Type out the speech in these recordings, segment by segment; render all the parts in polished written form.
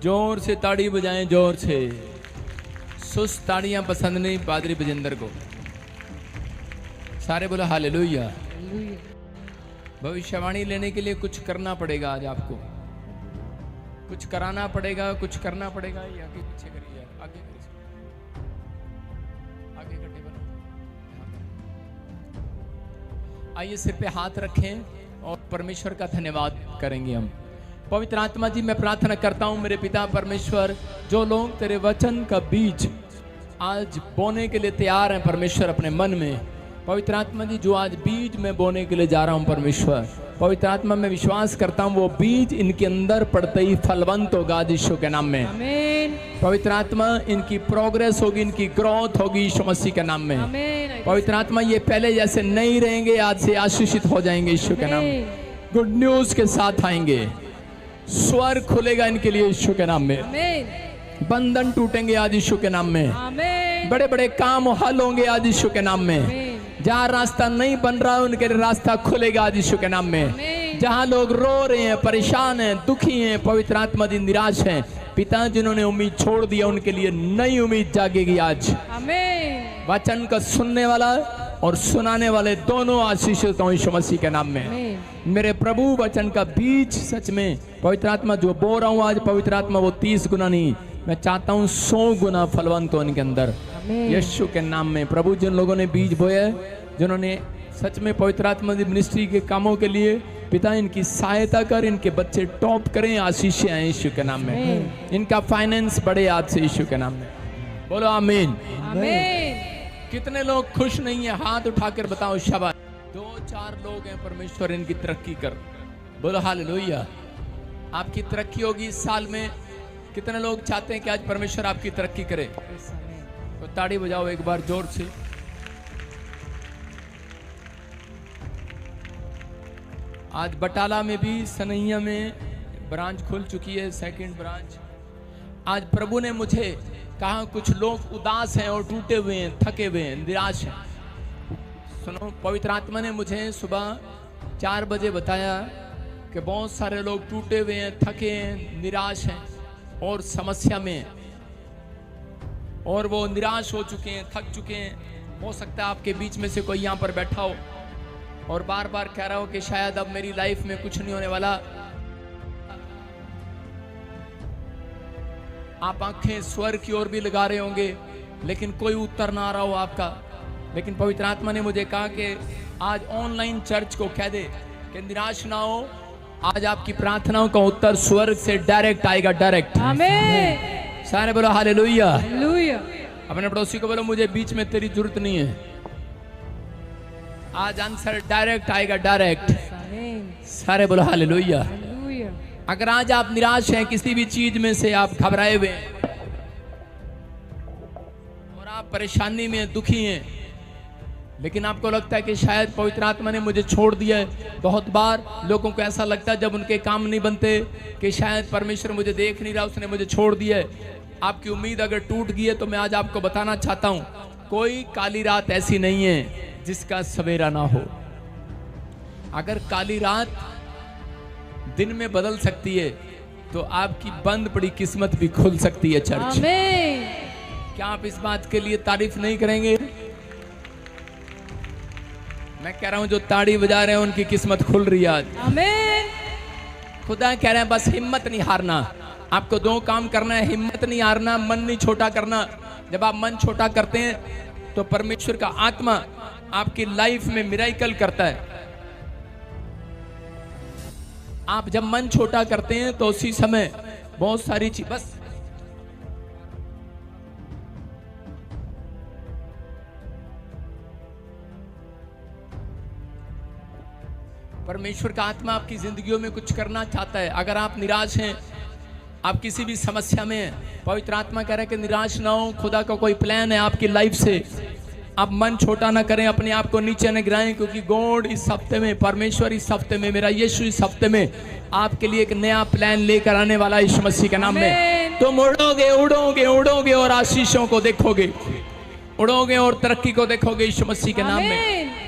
जोर से ताड़ी बजाएं, जोर से। सुस्त ताड़ियां पसंद नहीं पादरी बजिंदर को। सारे बोलो हालेलुया। भविष्यवाणी लेने के लिए कुछ करना पड़ेगा। आज आपको कुछ कराना पड़ेगा, कुछ करना पड़ेगा। ये आगे पीछे करिए यार, आगे करिए, आगे का टेबल। आइए सिर पे हाथ रखें और परमेश्वर का धन्यवाद करेंगे हम। पवित्र आत्मा जी, मैं प्रार्थना करता हूं मेरे पिता परमेश्वर, जो लोग तेरे वचन का बीज आज बोने के लिए तैयार हैं परमेश्वर अपने मन में, पवित्र आत्मा जी जो आज बीज मैं बोने के लिए जा रहा हूं परमेश्वर, पवित्र आत्मा मैं विश्वास करता हूं वो बीज इनके अंदर पड़ते ही फलवंत होगा आज यीशु के नाम में। आमीन। पवित्र आत्मा इनकी प्रोग्रेस होगी, इनकी ग्रोथ होगी यीशु मसीह के नाम में। आमीन। पवित्र आत्मा ये पहले जैसे नहीं रहेंगे, आज से आशीषित हो जाएंगे यीशु के नाम में। गुड न्यूज के साथ आएंगे, स्वर खुलेगा इनके लिए यीशु के नाम में। आमीन। बंधन टूटेंगे आज यीशु के नाम में। आमीन। बड़े बड़े काम हल होंगे आज यीशु के नाम में। जहाँ रास्ता नहीं बन रहा है उनके लिए रास्ता खुलेगा आज यीशु के नाम में। जहाँ लोग रो रहे हैं, परेशान हैं, दुखी हैं, पवित्र आत्मा जी निराश हैं, पिता जिन्होंने उम्मीद छोड़ दिया उनके लिए नई उम्मीद जागेगी आज। आमीन। वचन का सुनने वाला और सुनाने वाले दोनों आशीषित हों यीशु मसीह के नाम में। मेरे प्रभु वचन का बीज सच में पवित्र आत्मा जो बो रहा हूँ आज, पवित्र आत्मा वो 30 गुना नहीं, मैं चाहता हूँ 100 गुना फलवंत हो इनके अंदर यीशु के नाम में। प्रभु जिन लोगों ने बीज बोया, जिन्होंने सच में पवित्र आत्मा की मिनिस्ट्री के कामों के लिए, पिता इनकी सहायता कर, इनके बच्चे टॉप करें, आशीष आए यीशु के नाम में। इनका फाइनेंस बढ़े आज से यीशु के नाम में। बोलो आमीन। आमीन। कितने लोग खुश नहीं है? हाथ उठाकर बताओ शाबाश। 2-4 लोग हैं परमेश्वर इनकी तरक्की कर। बोलो हालेलुया। आपकी तरक्की होगी इस साल में। कितने लोग चाहते हैं कि आज परमेश्वर आपकी तरक्की करे? तो ताड़ी बजाओ एक बार जोर से। आज बटाला में भी, सनैया में ब्रांच खुल चुकी है, सेकंड ब्रांच। आज प्रभु ने मुझे कहा कुछ लोग उदास हैं और टूटे हुए हैं, थके हुए हैं, निराश हैं। सुनो, पवित्र आत्मा ने मुझे सुबह 4 बजे बताया कि बहुत सारे लोग टूटे हुए हैं, थके हैं, निराश हैं और समस्या में हैं, और वो निराश हो चुके हैं, थक चुके हैं। हो सकता है आपके बीच में से कोई यहाँ पर बैठा हो और बार बार कह रहा हो कि शायद अब मेरी लाइफ में कुछ नहीं होने वाला। आप आंखें स्वर की ओर भी लगा रहे होंगे लेकिन कोई उत्तर ना आ रहा हो आपका। लेकिन पवित्र आत्मा ने मुझे कहा कि आज ऑनलाइन चर्च को कह दे कि निराश ना हो, आज आपकी प्रार्थनाओं का उत्तर स्वर्ग से डायरेक्ट आएगा, डायरेक्ट। आमीन। सारे बोलो हालेलुया। हालेलुया। अपने पड़ोसी को बोलो मुझे बीच में तेरी जरूरत नहीं है, आज आंसर डायरेक्ट आएगा, डायरेक्ट। सारे बोलो हालेलुया। अगर आज आप निराश हैं किसी भी चीज में से, आप घबराए हुए हैं और आप परेशानी में दुखी हैं, लेकिन आपको लगता है कि शायद पवित्र आत्मा ने मुझे छोड़ दिया है। बहुत बार लोगों को ऐसा लगता है जब उनके काम नहीं बनते कि शायद परमेश्वर मुझे देख नहीं रहा, उसने मुझे छोड़ दिया है। आपकी उम्मीद अगर टूट गई है तो मैं आज आपको बताना चाहता हूं, कोई काली रात ऐसी नहीं है जिसका सवेरा ना हो। अगर काली रात दिन में बदल सकती है तो आपकी बंद पड़ी किस्मत भी खुल सकती है चर्च। आमीन। क्या आप इस बात के लिए तारीफ नहीं करेंगे? मैं कह रहा हूं जो ताड़ी बजा रहे हैं उनकी किस्मत खुल रही है आज। आमीन। खुदा कह रहे हैं बस हिम्मत नहीं हारना। आपको 2 काम करना है, हिम्मत नहीं हारना, मन नहीं छोटा करना। जब आप मन छोटा करते हैं तो परमेश्वर का आत्मा आपकी लाइफ में मिरेकल करता है। आप जब मन छोटा करते हैं तो उसी समय बहुत सारी चीज, बस परमेश्वर का आत्मा आपकी जिंदगियों में कुछ करना चाहता है। अगर आप निराश हैं, आप किसी भी समस्या में हैं, पवित्र आत्मा कह रहा है कि निराश ना हो, खुदा का कोई प्लान है आपकी लाइफ से। आप मन छोटा ना करें, अपने आप को नीचे न गिराएं, क्योंकि गॉड इस हफ्ते में, परमेश्वर इस हफ्ते में, मेरा यीशु इस हफ्ते में आपके लिए एक नया प्लान लेकर आने वाला है यीशु मसीह के नाम में। तुम उड़ोगे उड़ोगे उड़ोगे और आशीषों को देखोगे, उड़ोगे और तरक्की को देखोगे यीशु मसीह के नाम में।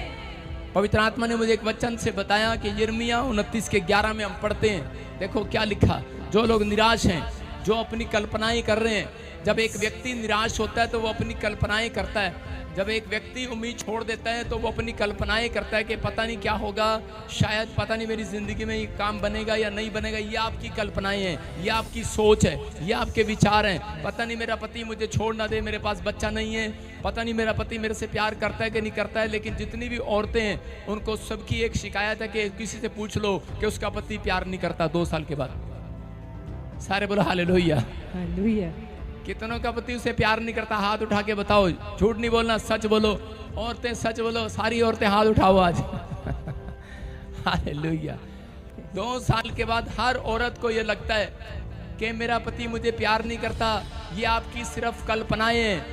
पवित्र आत्मा ने मुझे एक वचन से बताया कि यिर्मयाह 29 के 11 में हम पढ़ते हैं, देखो क्या लिखा। जो लोग निराश हैं, जो अपनी कल्पनाएं कर रहे हैं। जब एक व्यक्ति निराश होता है तो वो अपनी कल्पनाएं करता है। जब एक व्यक्ति उम्मीद छोड़ देता है तो वो अपनी कल्पनाएं करता है कि पता नहीं क्या होगा, शायद पता नहीं मेरी ज़िंदगी में ये काम बनेगा या नहीं बनेगा। ये आपकी कल्पनाएं हैं, ये आपकी सोच है, ये आपके विचार हैं। पता नहीं मेरा पति मुझे छोड़ ना दे, मेरे पास बच्चा नहीं है, पता नहीं मेरा पति मेरे से प्यार करता है कि नहीं करता है। लेकिन जितनी भी औरतें हैं उनको सबकी एक शिकायत है कि किसी से पूछ लो कि उसका पति प्यार नहीं करता 2 साल के बाद। सारे बोलो हालेलुया। हालेलुया। कितनों का पति उसे प्यार नहीं करता? हाथ उठा के बताओ, झूठ नहीं बोलना, सच बोलो। औरतें सच बोलो, सारी औरतें हाथ उठाओ आज। हालेलुया। 2 साल के बाद हर औरत को ये लगता है कि मेरा पति मुझे प्यार नहीं करता। ये आपकी सिर्फ कल्पनाएं हैं।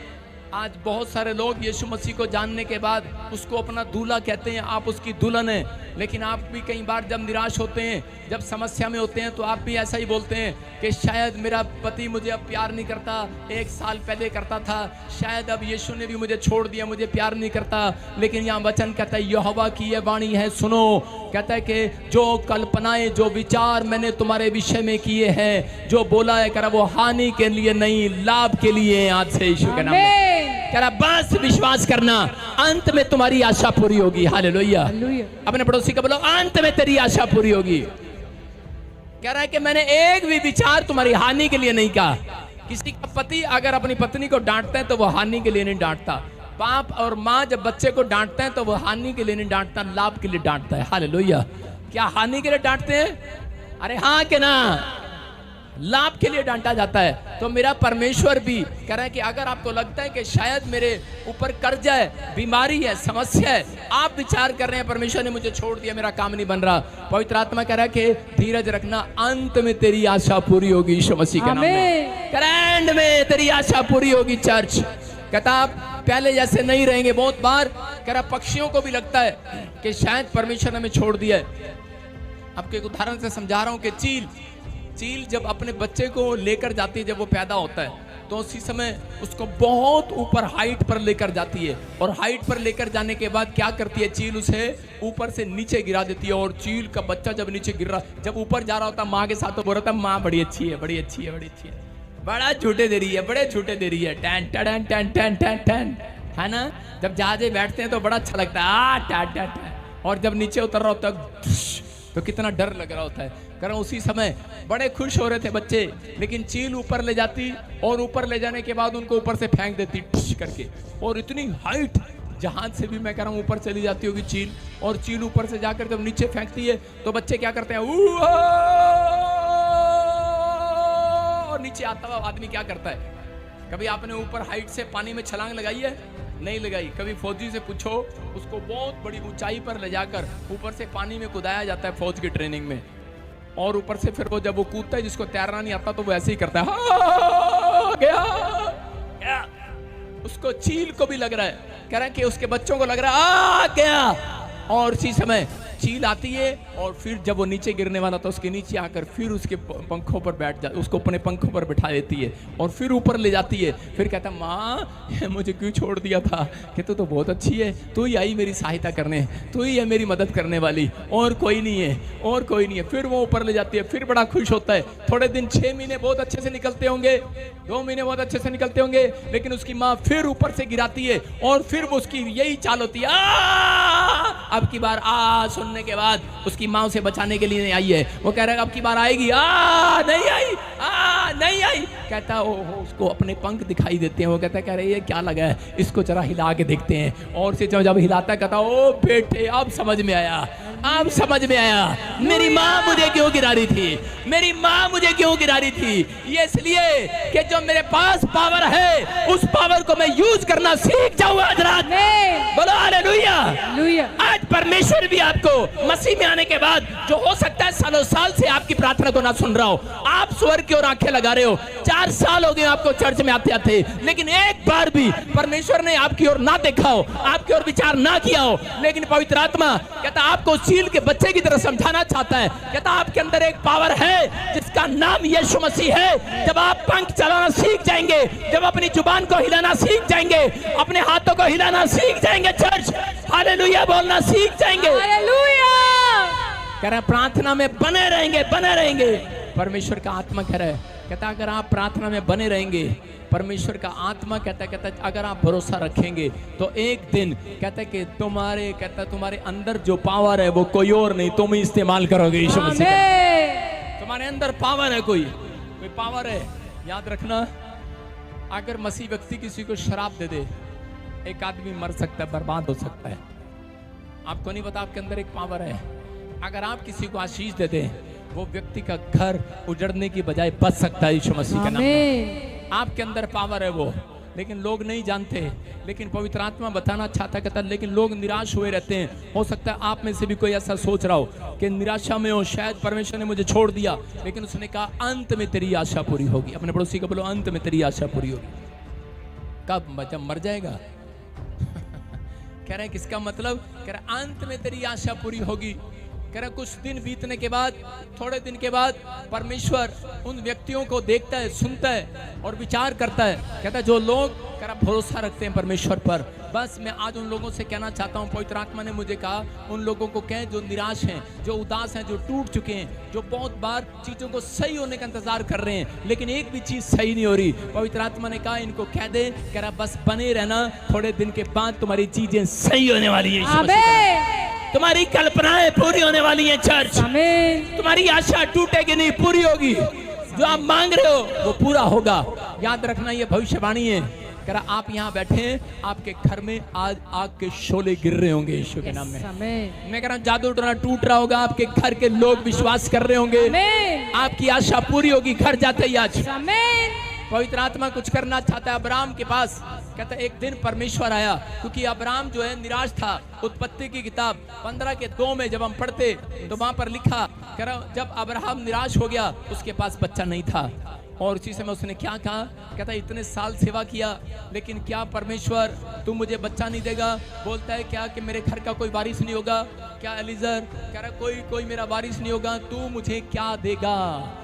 आज बहुत सारे लोग यीशु मसीह को जानने के बाद उसको अपना दूल्हा कहते हैं, आप उसकी दुल्हन हैं। लेकिन आप भी कई बार जब निराश होते हैं, जब समस्या में होते हैं, तो आप भी ऐसा ही बोलते हैं कि शायद मेरा पति मुझे अब प्यार नहीं करता, 1 साल पहले करता था, शायद अब यीशु ने भी मुझे छोड़ दिया, मुझे प्यार नहीं करता। लेकिन यहाँ वचन कहता है, यहोवा की ये वाणी है, सुनो। कहता है कि जो कल्पनाएं, जो विचार मैंने तुम्हारे विषय में किए हैं, जो बोला है करा, वो हानि के लिए नहीं, लाभ के लिए। आज से यीशु के नाम में कह रहा, बस विश्वास करना, अंत में तुम्हारी आशा पूरी होगी। हालेलुया। अपने पड़ोसी को बोलो, अंत में तेरी आशा पूरी होगी। कह रहा है कि मैंने एक भी विचार तुम्हारी हानि के लिए नहीं कहा। किसी का पति अगर अपनी पत्नी को डांटता है तो वो हानि के लिए नहीं डांटता। बाप और माँ जब बच्चे को डांटते हैं तो वो हानि के लिए नहीं डांटता, लाभ के लिए डांटता है। हालेलुया। क्या हानि के लिए डांटते हैं? अरे हाँ के ना, लाभ के लिए डांटा जाता है। तो मेरा परमेश्वर भी कह रहा है कि अगर आपको लगता है कि शायद मेरे ऊपर कर्जा है, बीमारी है, समस्या है, आप विचार कर रहे हैं परमेश्वर ने मुझे छोड़ दिया, मेरा काम नहीं बन रहा, पवित्र आत्मा कह रहा है कि धीरज रखना, अंत में तेरी आशा पूरी होगी यीशु मसीह के नाम में। एंड में तेरी आशा पूरी होगी। चर्च कहता आप पहले जैसे नहीं रहेंगे। बहुत बार कह रहा पक्षियों को भी लगता है कि शायद परमेश्वर ने हमें छोड़ दिया है। आपको एक उदाहरण से समझा रहा हूं कि चील जब अपने बच्चे को लेकर जाती है, जब वो पैदा होता है तो उसी समय उसको बहुत ऊपर हाइट पर लेकर जाती है। और हाइट पर लेकर जाने के बाद क्या करती है चील, उसे ऊपर से नीचे गिरा देती है। और चील का बच्चा जब नीचे गिर रहा, जब ऊपर जा रहा होता माँ के साथ, तो बोल रहा था माँ बड़ी अच्छी है, बड़ी अच्छी है, बड़ी अच्छी है, बड़ा झूठे दे रही है, बड़े झूठे दे रही है, tan tan tan tan tan tan, है ना। जब जहाजे बैठते हैं तो बड़ा अच्छा लगता है, टैन टैन टैन। और जब नीचे उतर रहा होता है तो कितना डर लग रहा होता है। कारण उसी समय बड़े खुश हो रहे थे बच्चे, लेकिन चील ऊपर ले जाती और ऊपर ले जाने के बाद उनको ऊपर से फेंक देती करके। और इतनी हाइट जहाज से भी मैं कह रहा हूँ ऊपर चली जाती होगी चील। और चील ऊपर से जाकर जब नीचे फेंकती है तो बच्चे क्या करते हैं, और नीचे आता हुआ आदमी क्या करता है। कभी आपने ऊपर हाइट से पानी में छलांग लगाई है? नहीं लगाई। कभी फौजी से पूछो, उसको बहुत बड़ी ऊंचाई पर ले जाकर ऊपर से पानी में कूदाया जाता है फौज की ट्रेनिंग में। और ऊपर से फिर वो जब वो कूदता है, जिसको तैरना नहीं आता तो वो ऐसे ही करता है, गया। उसको चील को भी लग रहा है, कह रहा है कि उसके बच्चों को लग रहा है आ गया। और इसी समय चील आती है और फिर जब वो नीचे गिरने वाला तो उसके नीचे आकर फिर उसके पंखों पर बैठ जा, उसको अपने पंखों पर बिठा देती है और फिर ऊपर ले जाती है। फिर कहता माँ मुझे क्यों छोड़ दिया था, कि तू तो बहुत अच्छी है, तू ही आई मेरी सहायता करने, तू ही है मेरी मदद करने वाली, और कोई नहीं है, और कोई नहीं है। फिर वो ऊपर ले जाती है, फिर बड़ा खुश होता है। थोड़े दिन 6 महीने बहुत अच्छे से निकलते होंगे, 2 महीने बहुत अच्छे से निकलते होंगे, लेकिन उसकी माँ फिर ऊपर से गिराती है और फिर वो उसकी यही चाल होती है, अब की बार सुनने के बाद उसकी माँ उसे बचाने के लिए नहीं आई है। वो कह रहा है अब की बार आएगी, नहीं आई, नहीं आई। कहता ओहो, उसको अपने पंख दिखाई देते हैं। वो कहता है कह रहे ये क्या लगा है, इसको जरा हिला के देखते हैं। और से जब हिलाता कहता ओ बेटे अब समझ में आया, अब समझ में आया, मेरी माँ मुझे क्यों गिरा रही थी, मेरी माँ मुझे क्यों गिरा रही थी। ये इसलिए कि जो मेरे पास पावर है उस पावर को मैं यूज करना सीख जाऊंगा। बोलो हालेलुया। आज परमेश्वर भी आपको मसीह में आने के बाद, जो हो सकता है सालों साल से आपकी प्रार्थना को ना सुन रहा हो, आप स्वर्ग की ओर आंखें लगा रहे हो, 4 साल हो गए आपको चर्च में आते आते, लेकिन एक बार भी परमेश्वर ने आपकी ओर ना देखा हो, आपकी ओर विचार ना किया हो, लेकिन पवित्र आत्मा कहता आपको चील के बच्चे की तरह समझाना चाहता है। कहता आपके अंदर एक पावर है जिसका नाम यीशु मसीह है। जब आप पंख चलाना सीख जाएंगे, जब अपनी जुबान को हिलाना सीख जाएंगे, अपने हाथों को हिलाना सीख जाएंगे, चर्च हालेलुया बोलना सीख जाएंगे, हालेलुया कह रहा है, प्रार्थना में बने रहेंगे, बने रहेंगे। परमेश्वर का आत्मा कह रहा है कहता अगर आप प्रार्थना में बने रहेंगे, परमेश्वर का आत्मा कहता अगर आप भरोसा रखेंगे तो एक दिन कहता कि तुम्हारे अंदर जो पावर है वो कोई और नहीं, तुम ही इस्तेमाल करोगे। यीशु मसीह तुम्हारे अंदर पावर है, कोई पावर है। याद रखना, अगर मसीह व्यक्ति किसी को शराब दे दे, एक आदमी मर सकता है, बर्बाद हो सकता है। आपको नहीं पता आपके अंदर एक पावर है। अगर आप किसी को आशीष दे दें, वो व्यक्ति का घर उजड़ने की बजाय बच सकता है। यीशु मसीह के नाम में आपके अंदर पावर है वो, लेकिन लोग नहीं जानते। लेकिन पवित्र आत्मा बताना चाहता कहता, लेकिन लोग निराश हुए रहते हैं। हो सकता है आप में से भी कोई ऐसा सोच रहा हो कि निराशा में हो, शायद परमेश्वर ने मुझे छोड़ दिया, लेकिन उसने कहा अंत में तेरी आशा पूरी होगी। अपने पड़ोसी को बोलो, अंत में तेरी आशा पूरी होगी। कब? जब मर जाएगा। कह रहे किसका मतलब? कह रहा अंत में तेरी आशा पूरी होगी। कह रहा कुछ दिन बीतने के बाद, थोड़े दिन के बाद परमेश्वर उन व्यक्तियों को देखता है, सुनता है और विचार करता है। कहता है जो लोग कह रहा भरोसा रखते हैं परमेश्वर पर। बस मैं आज उन लोगों से कहना चाहता हूँ, पवित्र आत्मा ने मुझे कहा उन लोगों को कहें जो निराश हैं, जो उदास हैं, जो टूट चुके हैं, जो बहुत बार चीज़ों को सही होने का इंतजार कर रहे हैं लेकिन एक भी चीज़ सही नहीं हो रही। पवित्र आत्मा ने कहा इनको कह दे, कह रहा बस बने रहना, थोड़े दिन के बाद तुम्हारी चीजें सही होने वाली है। तुम्हारी कल्पनाएं पूरी होने वाली हैं चर्च। तुम्हारी आशा टूटेगी नहीं, पूरी होगी। जो आप मांग रहे हो वो पूरा होगा। याद रखना, ये भविष्यवाणी है। कह रहा आप यहाँ बैठे हैं, आपके घर में आज आग के शोले गिर रहे होंगे यीशु के नाम में। मैं कह रहा हूँ जादू टोना टूट रहा होगा, आपके घर के लोग विश्वास कर रहे होंगे, आपकी आशा पूरी होगी घर जाते ही आज। पवित्र आत्मा कुछ करना चाहता है। अब्राहम के पास कहता एक दिन परमेश्वर आया, क्योंकि अब्राहम जो है निराश था। उत्पत्ति की किताब 15:2 में जब हम पढ़ते तो वहां पर लिखा, कह रहा जब अब्राहम निराश हो गया, उसके पास बच्चा नहीं था और उसी समय उसने क्या कहा? कहता इतने साल सेवा किया लेकिन क्या परमेश्वर तू मुझे बच्चा नहीं देगा? बोलता है क्या कि मेरे घर का कोई वारिस नहीं होगा क्या? एलिजर कह रहा कोई मेरा वारिस नहीं होगा, तू मुझे क्या देगा?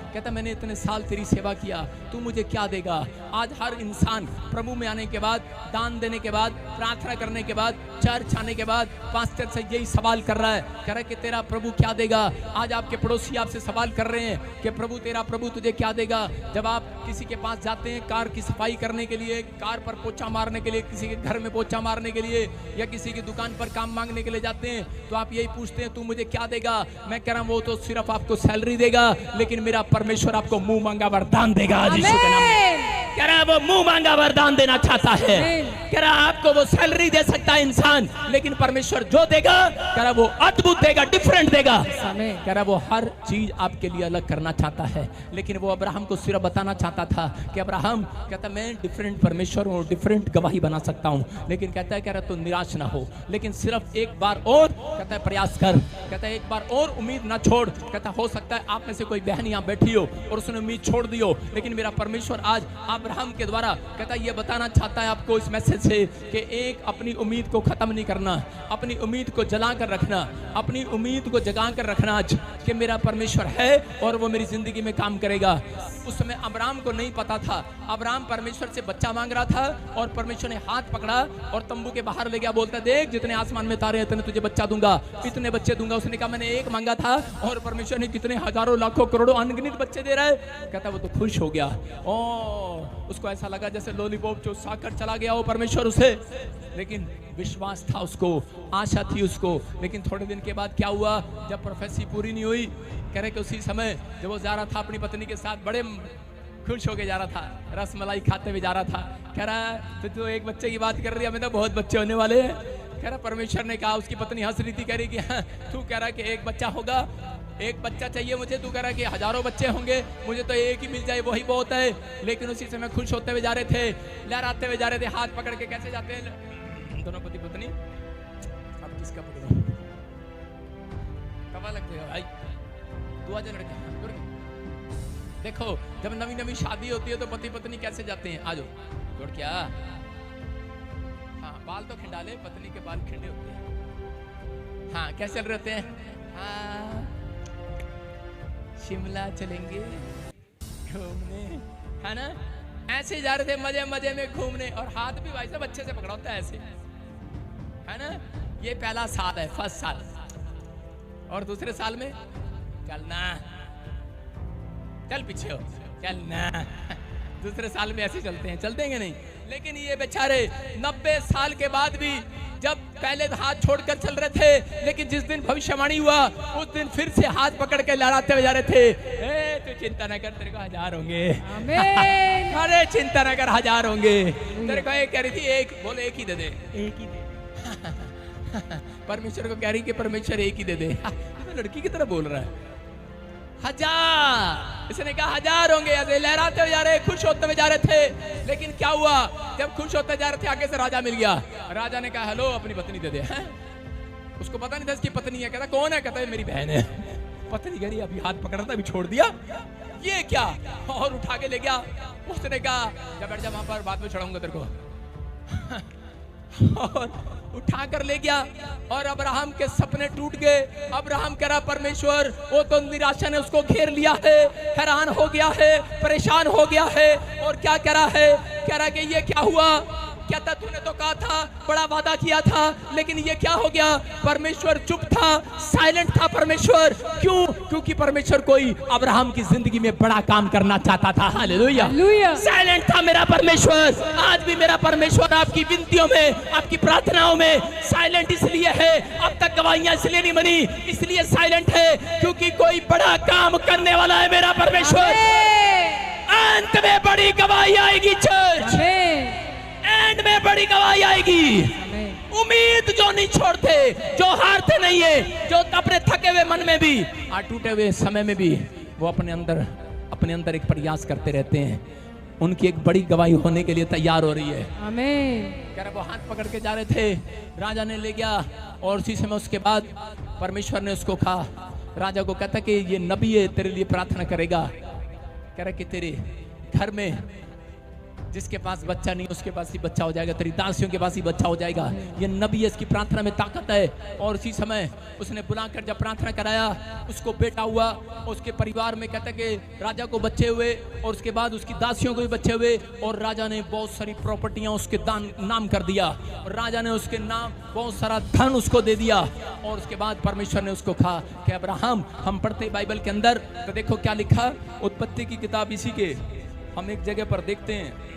कहता मैंने इतने साल तेरी सेवा किया, तू मुझे क्या देगा? आज हर इंसान प्रभु में आने के बाद, दान देने के बाद, प्रार्थना करने के बाद, चर्च आने के बाद पास्टर से यही सवाल कर रहा है, कह रहा है कि तेरा प्रभु क्या देगा? आज आपके पड़ोसी आपसे सवाल कर रहे हैं कि प्रभु तेरा प्रभु तुझे क्या देगा? जब आप किसी के पास जाते हैं कार की सफाई करने के लिए, कार पर पोछा मारने के लिए, किसी के घर में पोछा मारने के लिए या किसी की दुकान पर काम मांगने के लिए जाते हैं, तो आप यही पूछते हैं तू मुझे क्या देगा? मैं कह रहा हूँ वो तो सिर्फ आपको सैलरी देगा, लेकिन मेरा परमेश्वर आपको मुंह मांगा वरदान देगा। आज यीशु के नाम में कह रहा है वो मुंह मांगा वरदान देना चाहता है। कह रहा आपको वो सैलरी दे सकता है इंसान, लेकिन परमेश्वर जो देगा कह रहा वो अद्भुत देगा, डिफरेंट देगा। कह रहा वो हर चीज आपके लिए अलग करना चाहता है। लेकिन वो अब्राहम को सिर्फ बताना चाहता था कि अब्राहम कहता मैं डिफरेंट परमेश्वर हूँ, डिफरेंट गवाही बना सकता हूँ। लेकिन कहता है कह रहा तो निराश ना हो, लेकिन सिर्फ एक बार और कहता है प्रयास कर, कहता है एक बार और उम्मीद ना छोड़। कहता हो सकता है आप में से कोई बहन यहाँ बैठी हो और उसने उम्मीद छोड़ दी हो, लेकिन मेरा परमेश्वर आज अब्राहम के द्वारा कहता है ये बताना चाहता है आपको इस मैसेज से कि एक अपनी उम्मीद को खत्म नहीं करना, अपनी उम्मीद को जला कर रखना, अपनी उम्मीद को जगा कर रखना आज कि मेरा परमेश्वर है और वो मेरी जिंदगी में काम करेगा। उस समय अब्राहम को नहीं पता था, अब्राहम परमेश्वर से बच्चा मांग रहा था और परमेश्वर ने हाथ पकड़ा और तंबू के बाहर ले गया, बोलता देख जितने आसमान में तारे हैं तुझे बच्चा दूंगा, इतने बच्चे दूंगा। उसने कहा मैंने एक मांगा था और परमेश्वर ने कितने हजारों लाखों करोड़ों अनगिनत बच्चे दे रहा है। कहता वो तो खुश हो गया और उसको ऐसा लगा जैसे लॉलीपॉप जो साकर चला गया हो परमेश्वर उसे, लेकिन विश्वास था उसको, आशा थी उसको। लेकिन थोड़े दिन के बाद क्या हुआ, जब प्रोफेसी पूरी नहीं हुई, कह रहे कि उसी समय जब वो जा रहा था अपनी पत्नी के साथ, बड़े खुश होके जा रहा था, रस मलाई खाते हुए जा रहा था। कह रहा है तो एक बच्चे की बात कर रही है, हमें तो बहुत बच्चे होने वाले हैं। कह रहा परमेश्वर ने कहा, उसकी पत्नी हंस रही थी, कह रही कि हाँ तू कह रहा कि एक बच्चा होगा, एक बच्चा चाहिए मुझे, तू कह रहा कि हजारों बच्चे होंगे, मुझे तो एक ही मिल जाए वही बहुत है। लेकिन उसी समय खुश होते हुए जा रहे थे, लहराते हुए जा रहे थे, हाथ पकड़ के कैसे जाते हैं दोनों पति पत्नी। अब किसका पकड़ो, कवा लग जाएगा भाई, तू आजा लड़के। देखो जब नवी नवी शादी होती है तो पति पत्नी कैसे जाते हैं, आजो जोड़ क्या, हाँ बाल तो खिंडाले, पत्नी के बाल खिंडे होते हैं। हाँ कैसे चल रहे हैं, हाँ शिमला चलेंगे घूमने, है ना, ऐसे जा रहे थे मजे मजे में घूमने, और हाथ भी भाई साहब अच्छे से पकड़ा होता है ऐसे, है ना। ये पहला साल है, फर्स्ट साल, और दूसरे साल में चलना, चल पीछे हो, चलना दूसरे साल में ऐसे चलते हैं, चलते हैं नहीं। लेकिन ये बेचारे 90 साल के बाद भी जब पहले हाथ छोड़कर चल रहे थे, लेकिन जिस दिन भविष्यवाणी हुआ उस दिन फिर से हाथ पकड़ के लहराते हुए जा रहे थे। तू चिंता न कर, तेरे को 1000 होंगे। आमीन। अरे चिंता न कर, 1000 होंगे। तेरे को एक कह रही थी, एक बोले एक ही दे दे, एक ही दे। परमेश्वर को कह रही कि परमेश्वर एक ही दे दे। तो लड़की की तरह बोल रहा है, 1000। इसने कहा 1000 होंगे। ऐसे लहराते हुए जा रहे, खुश होते हुए जा रहे थे। लेकिन क्या हुआ, जब खुश होते जा रहे थे आगे से राजा मिल गया। राजा ने कहा हेलो, अपनी पत्नी दे दे। उसको पता नहीं था इसकी पत्नी है। कहता कौन है? कहता है मेरी बहन है। पत्नी कह रही अभी हाथ पकड़ा था, अभी छोड़ दिया, ये क्या? और उठा के ले गया। उसने कहा जब बैठ जा वहां पर, बाद में चढ़ाऊंगा तेरे को। और उठा कर ले गया। और अब्राहम के सपने टूट गए। अब्राहम कह रहा परमेश्वर, वो तो निराशा ने उसको घेर लिया है, हैरान हो गया है, परेशान हो गया है। और क्या कह रहा है? कह रहा कि ये क्या हुआ? कहता तूने तो कहा था, बड़ा वादा किया था, लेकिन ये क्या हो गया? परमेश्वर चुप था, साइलेंट था परमेश्वर। क्यों? क्योंकि परमेश्वर कोई अब्राहम की जिंदगी में बड़ा काम करना चाहता था। हालेलुया। साइलेंट था मेरा परमेश्वर। आज भी मेरा परमेश्वर आपकी विनतियों में, आपकी प्रार्थनाओं में साइलेंट इसलिए है। अब तक गवाहियां इसलिए नहीं बनी, इसलिए साइलेंट है क्योंकि कोई बड़ा काम करने वाला है मेरा परमेश्वर। अंत में बड़ी गवाही आएगी चर्च, एंड में बड़ी गवाही आएगी। उम्मीद जो नहीं छोड़ते, जो हारते नहीं है, जो अपने थके हुए मन में भी और टूटे हुए समय में भी वो अपने अंदर एक प्रयास करते रहते हैं, उनकी एक बड़ी गवाही होने के लिए तैयार हो रही है। आमीन। कह रहे वो हाथ पकड़ के जा रहे थे, राजा ने ले गया। और उसी समय उसके बाद परमेश्वर ने उसको कहा, राजा को कहता कि ये नबी है, तेरे लिए प्रार्थना करेगा। कह रहा कि तेरे घर में जिसके पास बच्चा नहीं उसके पास ही बच्चा हो जाएगा, तेरी दासियों के पास ही बच्चा हो जाएगा। ये नबी है, इसकी प्रार्थना में ताकत है। और उसी समय उसने बुलाकर जब प्रार्थना कराया, उसको बेटा हुआ। उसके परिवार में कहता कि राजा को बच्चे हुए, और उसके बाद उसकी दासियों को भी बच्चे हुए। और राजा ने बहुत सारी प्रॉपर्टियां उसके नाम कर दिया, और राजा ने उसके नाम बहुत सारा धन उसको दे दिया। और उसके बाद परमेश्वर ने उसको कहा कि अब्राहम, हम पढ़ते बाइबल के अंदर तो देखो क्या लिखा, उत्पत्ति की किताब इसी के हम एक जगह पर देखते हैं।